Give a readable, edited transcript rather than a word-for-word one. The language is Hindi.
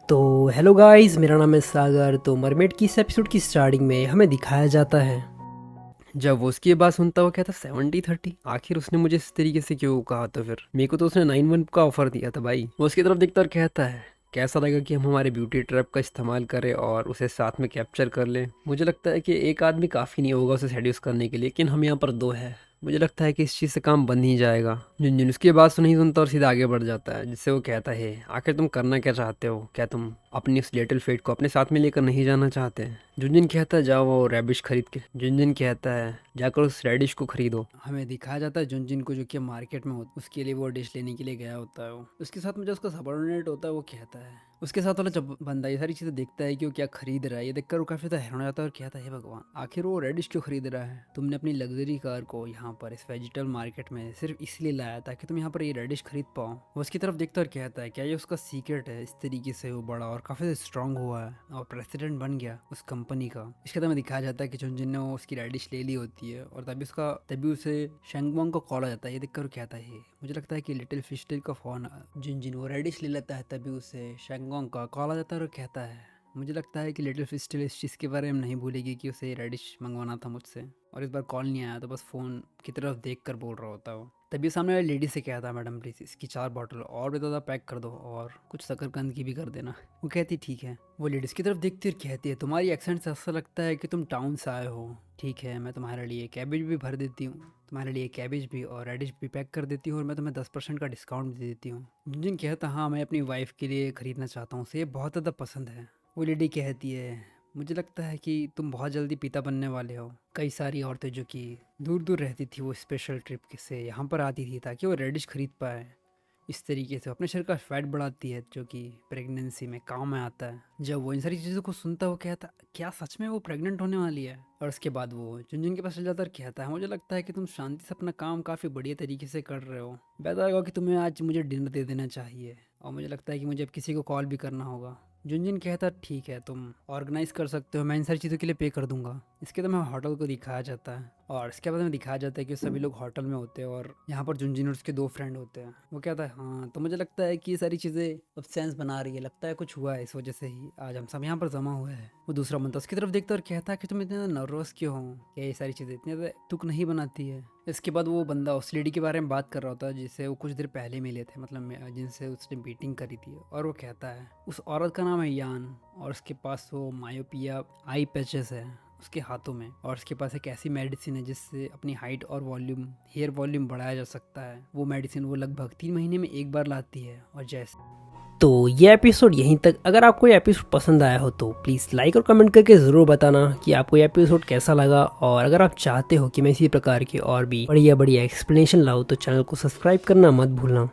तो हेलो गाइस, मेरा नाम है सागर। तो मरमेड की इस एपिसोड की स्टार्टिंग में हमें दिखाया जाता है जब वो उसकी बात सुनता हुआ कहता 70-30। आखिर उसने मुझे इस तरीके से क्यों कहा? तो फिर मेरे को तो उसने 9-1 का ऑफर दिया था भाई। वो उसकी तरफ देखता और कहता है कैसा लगा कि हम हमारे ब्यूटी ट्रैप का इस्तेमाल करें और उसे साथ में कैप्चर कर लें। मुझे लगता है कि एक आदमी काफ़ी नहीं होगा उसे सेड्यूस करने के लिए, लेकिन हम यहाँ पर दो है। मुझे लगता है कि इस चीज़ से काम बन ही जाएगा। झुनझुन उसकी बात तो नहीं सुनता और सीधा आगे बढ़ जाता है, जिससे वो कहता है आखिर तुम करना क्या चाहते हो? क्या तुम अपनी उस लिटिल फेट को अपने साथ में लेकर नहीं जाना चाहते? झुनझुन कहता है जाओ वो रैबिश खरीद के। झुनझुन कहता है जाकर उस रेडिश को खरीदो। हमें दिखाया जाता है झुनझुन को जो कि मार्केट में होता उसके लिए वो डिश लेने के लिए गया होता है। वो उसके साथ में जो उसका सबॉर्डिनेट होता है वो कहता है, उसके साथ वाला जब बंदा ये सारी चीज़ें देखता है कि वो क्या खरीद रहा है, ये देखकर वो काफ़ी ज़्यादा हैरान हो जाता है और कहता है हे भगवान, आखिर वो रेडिश क्यों खरीद रहा है? तुमने अपनी लग्जरी कार को यहाँ पर इस वेजिटेबल मार्केट में सिर्फ इसलिए लाया ताकि तुम यहाँ पर ये रेडिश खरीद पाओ। वो उसकी तरफ देखता और कहता है क्या ये उसका सीक्रेट है? इस तरीके से वो बड़ा और काफ़ी स्ट्रांग हुआ है और प्रेसिडेंट बन गया उस कंपनी का। इसके बाद में दिखाया जाता है कि झुनझुन ने वो उसकी रेडिश ले ली होती है और तभी उसे शेंगवांग को कॉल आ जाता है। ये देखकर वो कहता है मुझे लगता है कि लिटिल फिश टेल का फोन। झुनझुन वो रेडिश ले लेता है, तभी उसे शेंगवांग का कॉल आ जाता है और कहता है मुझे लगता है कि लिटिल फिश टेल इस चीज़ के बारे में नहीं भूलेगी कि उसे रेडिश मंगवाना था मुझसे, और इस बार कॉल नहीं आया तो बस फ़ोन की तरफ देख कर बोल रहा होता है वो। तभी सामने वाली लेडी से कहता है मैडम प्लीज़ इसकी 4 बॉटल और भी ज़्यादा पैक कर दो और कुछ शकरकंद की भी कर देना। वो कहती ठीक है। वो लेडीज़ की तरफ देखती और कहती है तुम्हारी एक्सेंट से ऐसा लगता है कि तुम टाउन से आए हो। ठीक है, मैं तुम्हारे लिए कैबेज भी भर देती हूँ, तुम्हारे लिए कैबेज भी और रेडिश भी पैक कर देती हूँ और मैं तुम्हें 10% का डिस्काउंट भी दे देती हूँ। जिन कहता हाँ मैं अपनी वाइफ के लिए ख़रीदना चाहता हूँ, उसे ये बहुत ज़्यादा पसंद है। वो लेडी कहती है मुझे लगता है कि तुम बहुत जल्दी पिता बनने वाले हो। कई सारी औरतें जो कि दूर दूर रहती थी वो स्पेशल ट्रिप से यहाँ पर आती थी ताकि वो रेडिश खरीद पाए। इस तरीके से अपने शरीर का फैट बढ़ाती है जो कि प्रेगनेंसी में काम में आता है। जब वो इन सारी चीज़ों को सुनता है वो कहता क्या सच में वो प्रेग्नेंट होने वाली है? और उसके बाद वो झुनझुन के पास चल जाता है और कहता है मुझे लगता है कि तुम शांति से अपना काम काफ़ी बढ़िया तरीके से कर रहे हो। बेहतर होगा कि तुम्हें आज मुझे डिनर दे देना चाहिए और मुझे लगता है कि मुझे अब किसी को कॉल भी करना होगा। झुनझुन कहता ठीक है तुम ऑर्गेनाइज कर सकते हो, मैं इन सारी चीज़ों के लिए पे कर दूंगा। इसके बाद हमें होटल को दिखाया जाता है और इसके बाद हमें दिखाया जाता है कि सभी लोग होटल में होते हैं और यहाँ पर झुनझुन और उसके 2 फ्रेंड होते हैं। वो कहता है हाँ तो मुझे लगता है कि ये सारी चीज़ें अब सेंस बना रही है, लगता है कुछ हुआ है इस वजह से ही आज हम सब यहाँ पर जमा हुए हैं। वो दूसरा बंदा उसकी तरफ देखता है और कहता है कि तुम इतने ज़्यादा नर्वस क्यों हो? क्या ये सारी चीज़ें इतनी ज़्यादा तुक नहीं बनाती है? इसके बाद वो बंदा उस लेडी के बारे में बात कर रहा होता है जिससे वो कुछ देर पहले मिले थे, मतलब जिनसे उसने मीटिंग करी थी। और वो कहता है उस औरत का नाम है यान और उसके पास वो मायोपिया आई पैचेस है उसके हाथों में, और उसके पास एक ऐसी मेडिसिन है जिससे अपनी हाइट और वॉल्यूम हेयर वॉल्यूम बढ़ाया जा सकता है। वो मेडिसिन वो लगभग 3 महीने में एक बार लाती है। और जैसे तो ये एपिसोड यहीं तक। अगर आपको ये एपिसोड पसंद आया हो तो प्लीज़ लाइक और कमेंट करके ज़रूर बताना कि आपको ये एपिसोड कैसा लगा। और अगर आप चाहते हो कि मैं इसी प्रकार के और भी बढ़िया बढ़िया एक्सप्लेनेशन लाऊं तो चैनल को सब्सक्राइब करना मत भूलना।